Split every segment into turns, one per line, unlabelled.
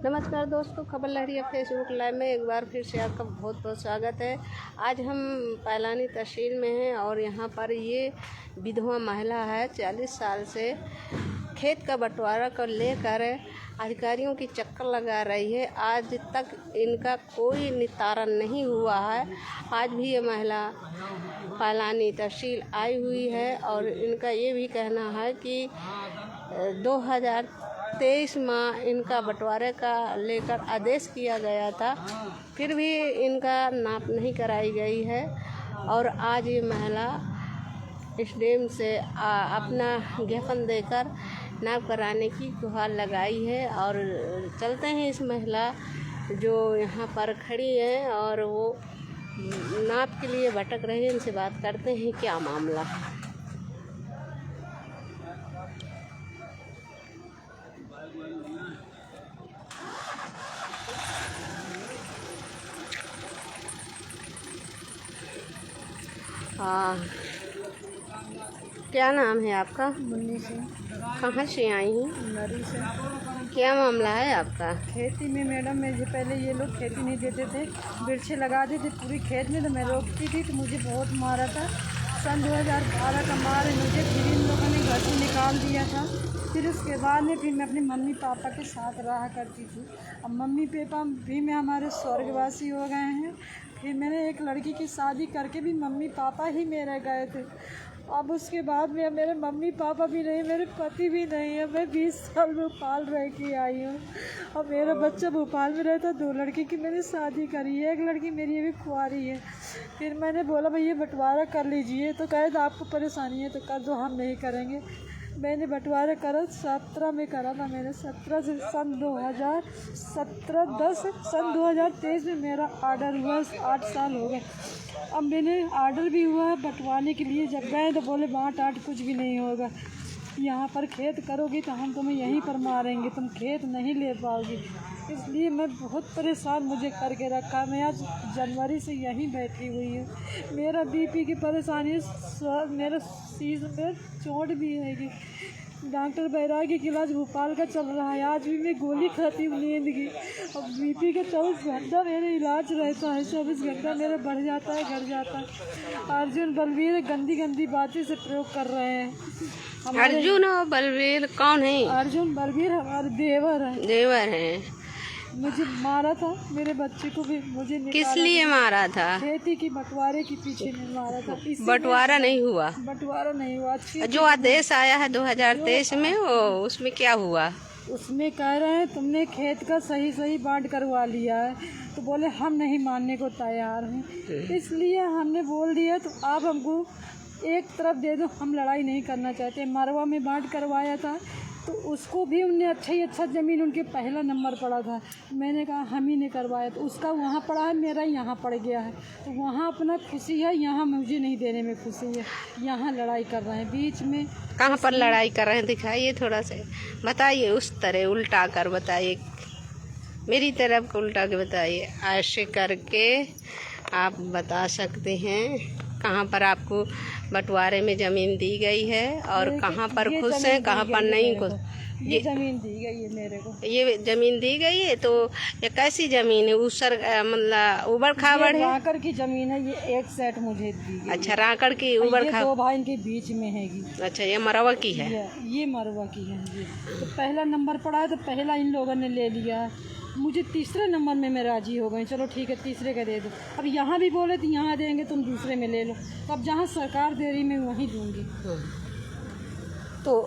नमस्कार दोस्तों, खबर लहरी है फेसबुक लाइव में एक बार फिर से आपका बहुत बहुत स्वागत है। आज हम पैलानी तहसील में हैं और यहाँ पर ये विधवा महिला है 40 साल से खेत का बंटवारा को लेकर अधिकारियों की चक्कर लगा रही है। आज तक इनका कोई निस्तारण नहीं हुआ है। आज भी ये महिला पैलानी तहसील आई हुई है और इनका ये भी कहना है कि 2023 में इनका बंटवारे का लेकर आदेश किया गया था, फिर भी इनका नाप नहीं कराई गई है। और आज ये महिला एसडीएम से अपना ज्ञापन देकर नाप कराने की गुहार लगाई है। और चलते हैं इस महिला जो यहाँ पर खड़ी है और वो नाप के लिए भटक रही है, इनसे बात करते हैं क्या मामला। क्या नाम है आपका?
मुन्नी से।
कहाँ से आई हैं?
नरी से।
क्या मामला है आपका?
खेती में मैडम, मुझे पहले ये लोग खेती नहीं देते थे, वृक्ष लगाते थे पूरी खेत में, तो मैं रोकती थी तो मुझे बहुत मारा था। सन 2012 का मार मुझे फिर इन लोगों ने घर से निकाल दिया था। फिर उसके बाद में फिर मैं अपने मम्मी पापा के साथ रहा करती थी। अब मम्मी पापा भी में हमारे स्वर्गवासी हो गए हैं। फिर मैंने एक लड़की की शादी करके भी मम्मी पापा ही मेरे गए थे। अब उसके बाद में मेरे मम्मी पापा भी नहीं, मेरे पति भी नहीं है। मैं 20 साल भोपाल रह के आई हूँ और मेरा बच्चा भोपाल में रहता। 2 लड़की की मैंने शादी करी है, एक लड़की मेरी अभी कुंवारी है। फिर मैंने बोला भाई ये बंटवारा कर लीजिए, तो कहे आपको परेशानी है तो कर दो, हम नहीं करेंगे। मैंने बंटवारा करा 17 में करा था मैंने, 17 से सन 2023 में मेरा आर्डर हुआ। 8 साल हो गए। अब मैंने आर्डर भी हुआ है बंटवाने के लिए। जब गए तो बोले बाँट कुछ भी नहीं होगा, यहाँ पर खेत करोगी तो हम तुम्हें यहीं पर मारेंगे, तुम खेत नहीं ले पाओगी। इसलिए मैं बहुत परेशान मुझे करके रखा। मैं आज जनवरी से यहीं बैठी हुई हूँ। मेरा बीपी की परेशानी, मेरा सीज में चोट भी है। डॉक्टर बैरागी के इलाज भोपाल का चल रहा है। आज भी मैं गोली खाती हूँ नींद की। अब बीपी का 24 घंटा मेरा इलाज रहता है, 24 घंटा मेरा बढ़ जाता है घट जाता है। अर्जुन बलवीर गंदी गंदी बातें से प्रयोग कर रहे हैं।
अर्जुन और बलवीर कौन है?
अर्जुन बलवीर हमारे देवर हैं।
देवर हैं।
मुझे मारा था, मेरे बच्चे को भी मुझे
किस लिए मारा था?
खेती की बंटवारे के पीछे में मारा था।
बंटवारा नहीं हुआ?
बंटवारा नहीं हुआ।
जो आदेश आया है 2023 में, वो उसमें क्या हुआ?
उसमें कह रहे हैं तुमने खेत का सही बांट करवा लिया है, तो बोले हम नहीं मानने को तैयार हैं। इसलिए हमने बोल दिया तो आप हमको एक तरफ दे दो, हम लड़ाई नहीं करना चाहते। मरवा में बांट करवाया था तो उसको भी उनने अच्छा ज़मीन, उनके पहला नंबर पड़ा था। मैंने कहा हम ही ने करवाया, तो उसका वहाँ पड़ा है, मेरा यहाँ पड़ गया है। तो वहाँ अपना खुशी है, यहाँ मुझे नहीं देने में खुशी है। यहाँ लड़ाई कर रहे हैं बीच में।
कहाँ पर लड़ाई कर रहे हैं? दिखाइए थोड़ा सा, बताइए। उस तरह उल्टा कर बताइए, मेरी तरफ को उल्टा के बताइए। ऐसे करके आप बता सकते हैं कहाँ पर आपको बंटवारे में ज़मीन दी गई है और कहाँ पर खुश है, कहाँ पर नहीं खुश।
ये ज़मीन दी गई है मेरे को।
ये ज़मीन दी गई है, तो ये कैसी ज़मीन है? ऊसर मतलब उबड़ खाबड़ है?
राकड़ की ज़मीन है। ये एक सेट मुझे दी गई।
अच्छा, राकड़ की उबड़ खाबड़।
2 भाई के बीच में हैगी।
अच्छा, ये मरवा की है?
ये मरवा की है। ये तो पहला नंबर पड़ा है, तो पहला इन लोगों ने ले लिया। मुझे तीसरे नंबर में मैं राजी हो गई, चलो ठीक है तीसरे का दे दो। अब यहाँ भी बोले तो यहाँ देंगे, तुम दूसरे में ले लो। अब जहाँ सरकार दे रही मैं वहीं दूँगी।
तो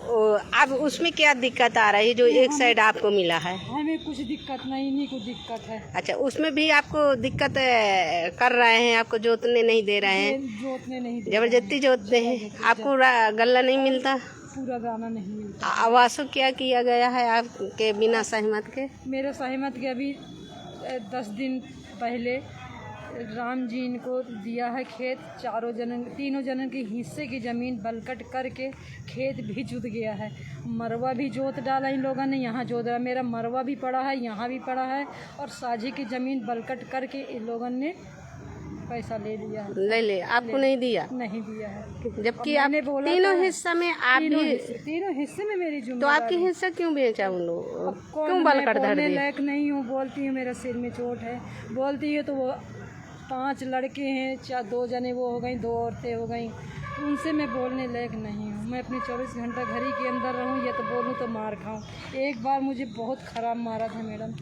अब उसमें क्या दिक्कत आ रही है जो एक साइड आपको मिला है?
हमें कुछ दिक्कत नहीं, इन्हीं को दिक्कत है।
अच्छा, उसमें भी आपको दिक्कत कर रहे हैं? आपको जोतने नहीं दे रहे हैं?
जोतने नहीं दे,
जबरदस्ती जोतते हैं। आपको गल्ला नहीं मिलता?
पूरा गाना नहीं मिलता।
आवासों क्या किया गया है आपके बिना सहमत के?
मेरे सहमत के अभी 10 दिन पहले राम जी इनको दिया है खेत। तीनों जनन के हिस्से की ज़मीन बलकट करके खेत भी जुत गया है। मरवा भी जोत डाला इन लोगों ने, यहाँ जोत डाला। मेरा मरवा भी पड़ा है, यहाँ भी पड़ा है। और साझी की ज़मीन बलकट करके इन लोगों ने पैसा ले लिया है।
ले ले आपको नहीं दिया?
नहीं दिया है,
जबकि आप
मैंने बोला
तीनों
था,
हिस्सा में आप भी,
तीनों हिस्से में मेरी
तो
जिम्मेदारी।
आपकी हिस्सा क्यों बेचा उन लोग?
कौन,
क्यों बल
मैं
कर धर
बोलने
दिए?
लायक नहीं हूँ, बोलती हूँ मेरा सिर में चोट है, बोलती है तो वो 5 लड़के हैं, 2 जने वो हो गई, 2 औरतें हो गई, उनसे मैं बोलने लायक नहीं हूँ। मैं अपने 24 घंटा घर ही के अंदर रहूँ या तो बोलूँ तो मार खाऊँ। एक बार मुझे बहुत ख़राब मारा था मैडम,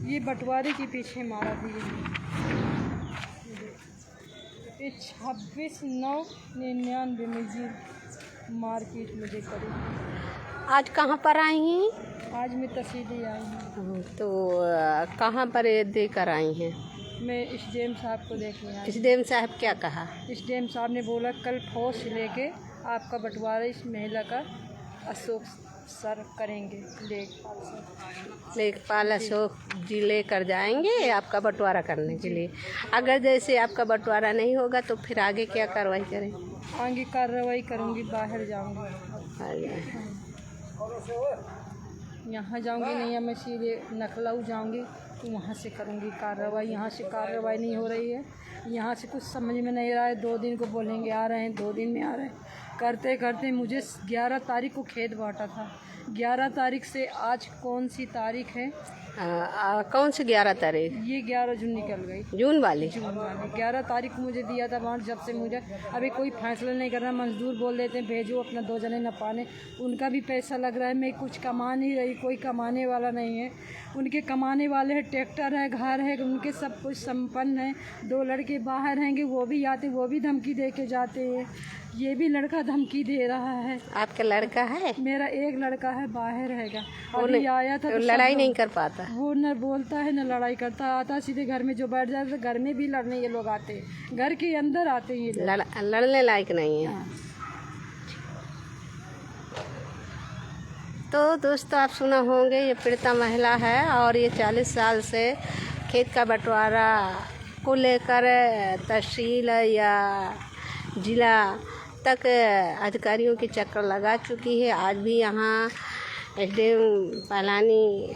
ये बंटवारे के पीछे मारा था। ये 26/9/99 में जी मारपीट मुझे करी।
आज कहाँ पर आई हैं?
आज मैं तहसील आई हूँ।
तो कहाँ पर ये देकर आई हैं?
मैं एसडीएम साहब को देखने आई।
एसडीएम साहब क्या कहा?
एसडीएम साहब ने बोला कल फौज लेके आपका बंटवारा इस महिला का अशोक सर करेंगे,
लेखपाल अशोक जी लेकर जाएंगे आपका बंटवारा करने के लिए। अगर जैसे आपका बंटवारा नहीं होगा तो फिर आगे क्या कार्रवाई करें?
आगे कार्रवाई करूँगी, बाहर जाऊँगी, यहाँ जाऊँगी नहीं, या मैं सीधे नखलऊ जाऊँगी तो वहाँ से करूँगी कार्रवाई। यहाँ से कार्रवाई नहीं हो रही है, यहाँ से कुछ समझ में नहीं रहा है। 2 दिन को बोलेंगे आ रहे हैं, 2 दिन में आ रहे हैं, करते करते मुझे 11 तारीख को खेत बांटा था। 11 तारीख से आज कौन सी तारीख है?
कौन सी 11 तारीख?
ये 11 जून निकल गई,
जून वाली।
11 तारीख को मुझे दिया था बांट। जब से मुझे अभी कोई फैसला नहीं करना, मजदूर बोल देते हैं भेजो अपना, 2 जने न पाने, उनका भी पैसा लग रहा है। मैं कुछ कमा नहीं रही, कोई कमाने वाला नहीं है। उनके कमाने वाले हैं, ट्रैक्टर है, घर है, उनके सब कुछ संपन्न है। 2 लड़के बाहर रहेंगे, वो भी आते, वो भी धमकी दे के जाते हैं। ये भी लड़का धमकी दे रहा है।
आपका लड़का है?
मेरा एक लड़का है, बाहर रहेगा, अभी आया था। तो
लड़ाई नहीं कर पाता?
वो न बोलता है न लड़ाई करता, आता सीधे घर में जो बैठ जाता है। घर में भी लड़ने ये लोग आते हैं, घर के अंदर आते हैं ये लोग।
लड़ने लायक नहीं है। तो दोस्तों आप सुना होंगे, ये पीड़िता महिला है और ये 40 साल से खेत का बंटवारा को लेकर तहसील या जिला तक अधिकारियों के चक्कर लगा चुकी है। आज भी यहाँ एसडीएम पैलानी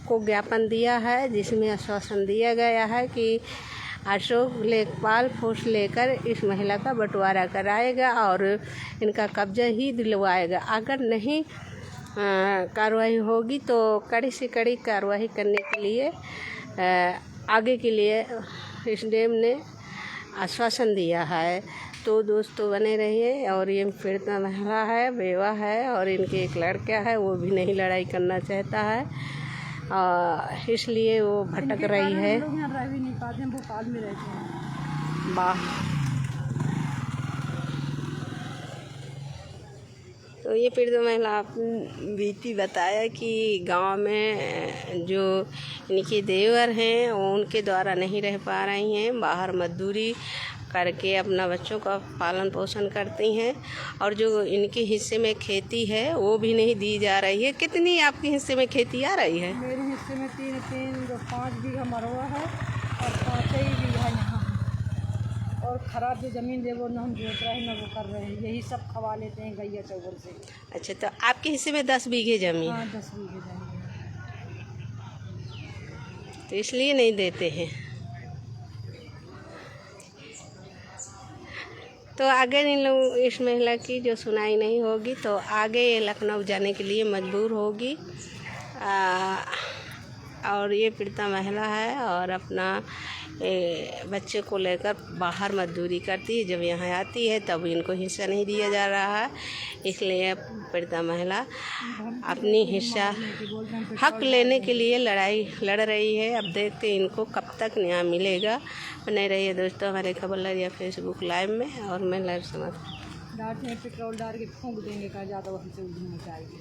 को ज्ञापन दिया है, जिसमें आश्वासन दिया गया है कि अशोक लेखपाल फोर्स लेकर इस महिला का बंटवारा कराएगा और इनका कब्जा ही दिलवाएगा। अगर नहीं कार्रवाई होगी तो कड़ी से कड़ी कार्रवाई करने के लिए आगे के लिए एसडीएम ने आश्वासन दिया है। तो दोस्तों बने रहिए। और ये पीड़िता महिला है, बेवा है और इनके एक लड़का है, वो भी नहीं लड़ाई करना चाहता है, इसलिए वो भटक रही है।
लोग यहाँ रह भी नहीं पाते हैं, भोपाल में रहते हैं।
तो ये पीड़ित महिला बीती बताया कि गांव में जो इनके देवर हैं वो उनके द्वारा नहीं रह पा रही हैं, बाहर मजदूरी करके अपना बच्चों का पालन पोषण करती हैं और जो इनके हिस्से में खेती है वो भी नहीं दी जा रही है। कितनी आपके हिस्से में खेती आ रही है?
मेरे हिस्से में 5 बीघा मरवा है और 5 ही बीघा यहाँ है। और खराब जो ज़मीन है वो न हम जोत रहे हैं न वो कर रहे हैं, यही सब खवा लेते हैं गैया चौबल से।
अच्छा, तो आपके हिस्से में 10 बीघे जमीन?
हाँ 10 बीघे जमीन,
तो इसलिए नहीं देते हैं। तो अगर इन लोग इस महिला की जो सुनाई नहीं होगी तो आगे ये लखनऊ जाने के लिए मजबूर होगी। और ये पीड़िता महिला है और अपना बच्चे को लेकर बाहर मजदूरी करती है। जब यहाँ आती है तब इनको हिस्सा नहीं दिया जा रहा है, इसलिए पीड़िता महिला अपनी हिस्सा हक लेने के लिए लड़ाई लड़ रही है। अब देखते हैं इनको कब तक न्याय मिलेगा। बने रहिए दोस्तों हमारे खबर लड़िया फेसबुक लाइव में। और मैं लाइव समझ
डालते हैं पेट्रोल डाल के फूंक देंगे, कहा ज़्यादा वहीं से उधर मचाएगी।